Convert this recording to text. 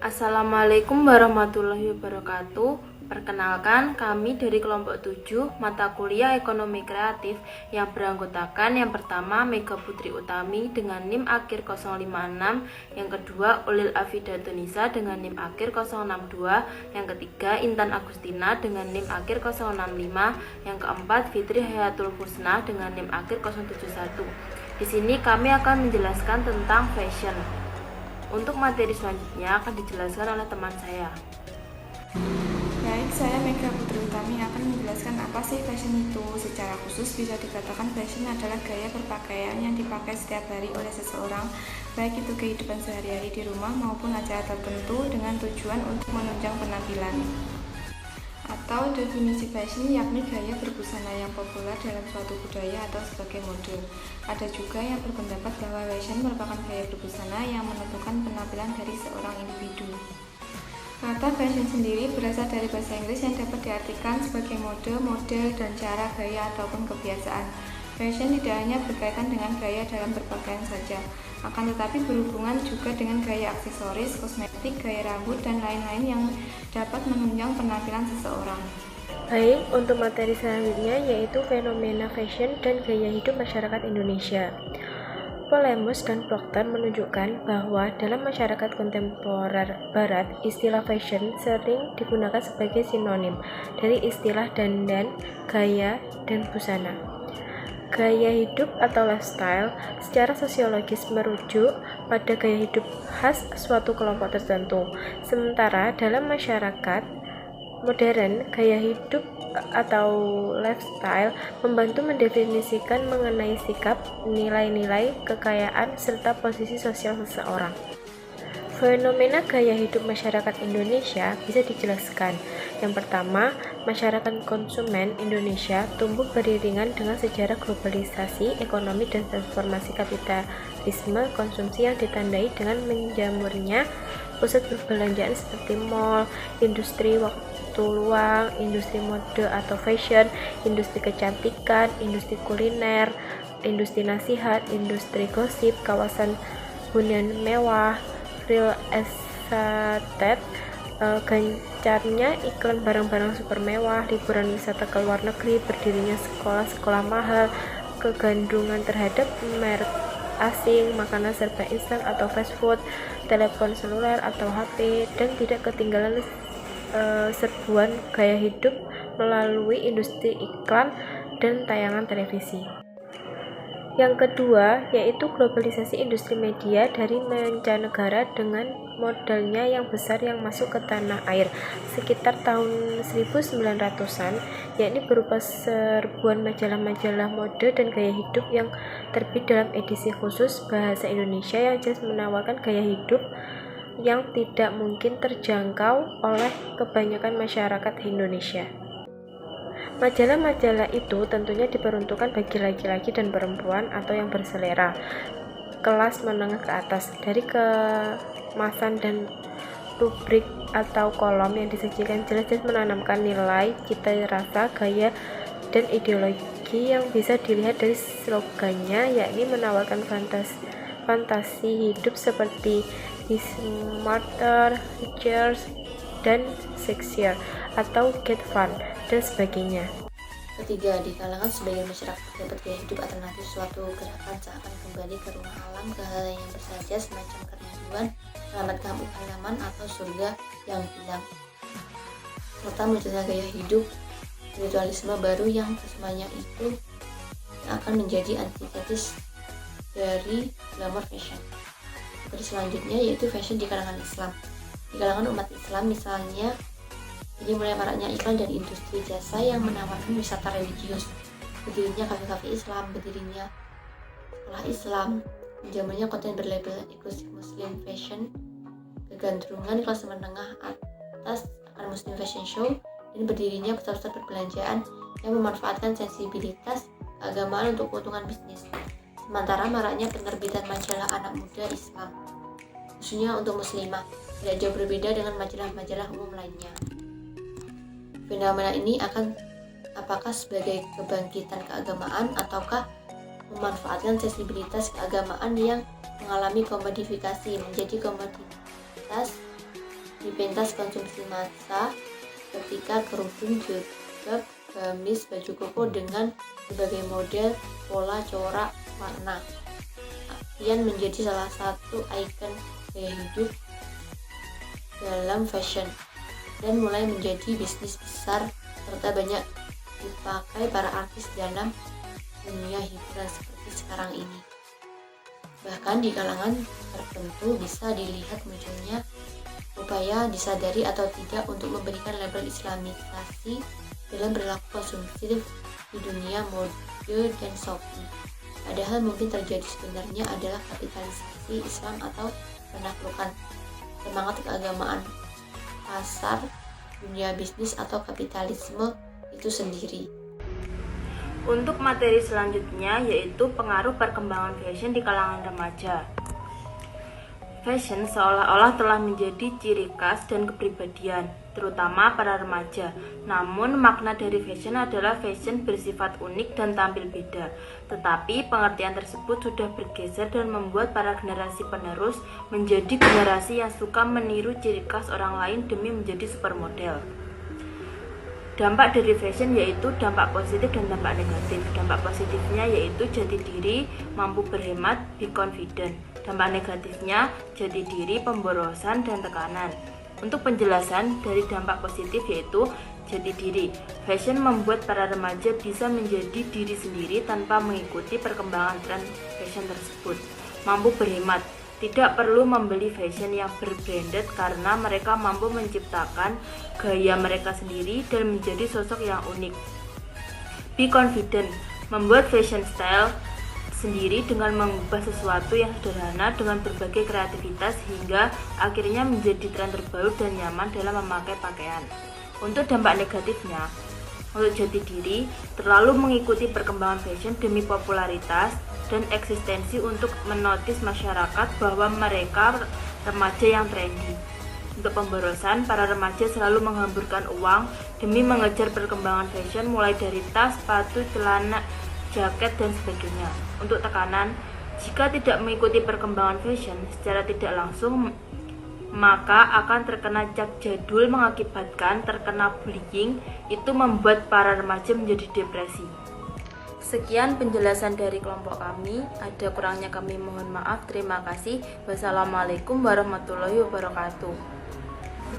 Assalamualaikum warahmatullahi wabarakatuh. Perkenalkan, kami dari kelompok 7 mata kuliah Ekonomi Kreatif yang beranggotakan yang pertama Mega Putri Utami dengan NIM akhir 056, yang kedua Ulil Afidatunisa dengan NIM akhir 062, yang ketiga Intan Agustina dengan NIM akhir 065, yang keempat Fitri Hayatul Husna dengan NIM akhir 071. Di sini kami akan menjelaskan tentang fashion. Untuk materi selanjutnya akan dijelaskan oleh teman saya. Baik, saya Mega Putri Utami akan menjelaskan apa sih fashion itu. Secara khusus bisa dikatakan fashion adalah gaya berpakaian yang dipakai setiap hari oleh seseorang, baik itu kehidupan sehari-hari di rumah maupun acara tertentu dengan tujuan untuk menunjang penampilan. Atau definisi fashion yakni gaya berbusana yang populer dalam suatu budaya atau sebagai mode. Ada juga yang berpendapat bahwa fashion merupakan gaya berbusana yang menentukan penampilan dari seorang individu. Kata fashion sendiri berasal dari bahasa Inggris yang dapat diartikan sebagai mode, model, dan cara gaya ataupun kebiasaan. Fashion tidak hanya berkaitan dengan gaya dalam berpakaian saja, akan tetapi berhubungan juga dengan gaya aksesoris, kosmetik, gaya rambut, dan lain-lain yang dapat menunjang penampilan seseorang. Baik, untuk materi selanjutnya yaitu fenomena fashion dan gaya hidup masyarakat Indonesia. Polemus dan Proctor menunjukkan bahwa dalam masyarakat kontemporer Barat, istilah fashion sering digunakan sebagai sinonim dari istilah dandan, gaya, dan busana. Gaya hidup atau lifestyle secara sosiologis merujuk pada gaya hidup khas suatu kelompok tertentu. Sementara dalam masyarakat modern, gaya hidup atau lifestyle membantu mendefinisikan mengenai sikap, nilai-nilai, kekayaan, serta posisi sosial seseorang. Fenomena gaya hidup masyarakat Indonesia bisa dijelaskan. Yang pertama, masyarakat konsumen Indonesia tumbuh beriringan dengan sejarah globalisasi ekonomi dan transformasi kapitalisme konsumsi yang ditandai dengan menjamurnya pusat perbelanjaan seperti mall, industri waktu luang, industri mode atau fashion, industri kecantikan, industri kuliner, industri nasihat, industri gosip, kawasan hunian mewah, real estate, gencarnya iklan barang-barang super mewah, liburan wisata ke luar negeri, berdirinya sekolah-sekolah mahal, kegandrungan terhadap merek asing, makanan serba instan atau fast food, telepon seluler atau HP, dan tidak ketinggalan serbuan gaya hidup melalui industri iklan dan tayangan televisi. Yang kedua, yaitu globalisasi industri media dari mancanegara dengan modalnya yang besar yang masuk ke tanah air sekitar tahun 1900-an, yakni berupa serbuan majalah-majalah mode dan gaya hidup yang terbit dalam edisi khusus bahasa Indonesia yang jelas menawarkan gaya hidup yang tidak mungkin terjangkau oleh kebanyakan masyarakat Indonesia. Majalah-majalah itu tentunya diperuntukkan bagi laki-laki dan perempuan atau yang berselera kelas menengah ke atas. Dari kemasan dan rubrik atau kolom yang disajikan jelas-jelas menanamkan nilai, cita rasa, gaya, dan ideologi yang bisa dilihat dari slogannya, yakni menawarkan fantasi hidup seperti be smarter, richer, dan sexier, atau get fun, dan sebagainya. Ketiga, di kalangan sebagian masyarakat dapat gaya hidup alternatif suatu gerakan seakan kembali ke rumah alam, ke hal yang bersaja semacam kerinduan, selamat kampung halaman atau surga yang hilang. Serta munculnya gaya hidup spiritualisme baru yang kesemuanya itu akan menjadi antitesis dari glamour fashion. Seperti selanjutnya yaitu fashion di kalangan Islam. Di kalangan umat Islam misalnya, ini mulai maraknya iklan dari industri jasa yang menawarkan wisata religius, berdirinya kafe-kafe Islam, berdirinya sekolah Islam, menjamurnya konten berlabel eksklusif Muslim fashion, kegandrungan kelas menengah atas akan Muslim fashion show, dan berdirinya pusat-pusat perbelanjaan yang memanfaatkan sensibilitas keagamaan untuk keuntungan bisnis. Sementara maraknya penerbitan majalah anak muda Islam, khususnya untuk muslimah, tidak jauh berbeda dengan majalah-majalah umum lainnya. Fenomena ini akan apakah sebagai kebangkitan keagamaan ataukah memanfaatkan sensibilitas keagamaan yang mengalami komodifikasi menjadi komoditas di pentas konsumsi massal ketika kerudung, jilbab, gamis, baju koko dengan berbagai model, pola, corak, warna kian menjadi salah satu ikon gaya hidup dalam fashion dan mulai menjadi bisnis besar serta banyak dipakai para artis dalam dunia hiburan seperti sekarang ini. Bahkan di kalangan tertentu bisa dilihat munculnya upaya disadari atau tidak untuk memberikan label islamisasi dalam perilaku konsumtif di dunia mode dan shopping. Padahal mungkin terjadi sebenarnya adalah kapitalisasi Islam atau penaklukan semangat keagamaan pasar, dunia bisnis atau kapitalisme itu sendiri. Untuk materi selanjutnya yaitu pengaruh perkembangan fashion di kalangan remaja. Fashion seolah-olah telah menjadi ciri khas dan kepribadian, terutama para remaja. Namun makna dari fashion adalah fashion bersifat unik dan tampil beda. Tetapi pengertian tersebut sudah bergeser dan membuat para generasi penerus menjadi generasi yang suka meniru ciri khas orang lain demi menjadi supermodel. Dampak dari fashion yaitu dampak positif dan dampak negatif. Dampak positifnya yaitu jati diri, mampu berhemat, be confident. Dampak negatifnya jati diri, pemborosan, dan tekanan. Untuk penjelasan dari dampak positif yaitu jati diri. Fashion membuat para remaja bisa menjadi diri sendiri tanpa mengikuti perkembangan tren fashion tersebut. Mampu berhemat. Tidak perlu membeli fashion yang berbranded karena mereka mampu menciptakan gaya mereka sendiri dan menjadi sosok yang unik. Be confident, membuat fashion style sendiri dengan mengubah sesuatu yang sederhana dengan berbagai kreativitas hingga akhirnya menjadi tren terbaru dan nyaman dalam memakai pakaian. Untuk dampak negatifnya, untuk jati diri, terlalu mengikuti perkembangan fashion demi popularitas dan eksistensi untuk menotis masyarakat bahwa mereka remaja yang trendy. Untuk pemborosan, para remaja selalu menghamburkan uang demi mengejar perkembangan fashion mulai dari tas, sepatu, celana, jaket, dan sebagainya. Untuk tekanan, jika tidak mengikuti perkembangan fashion secara tidak langsung, maka akan terkena cap jadul mengakibatkan terkena bullying. Itu membuat para remaja menjadi depresi. Sekian penjelasan dari kelompok kami. Ada kurangnya kami mohon maaf. Terima kasih. Wassalamualaikum warahmatullahi wabarakatuh.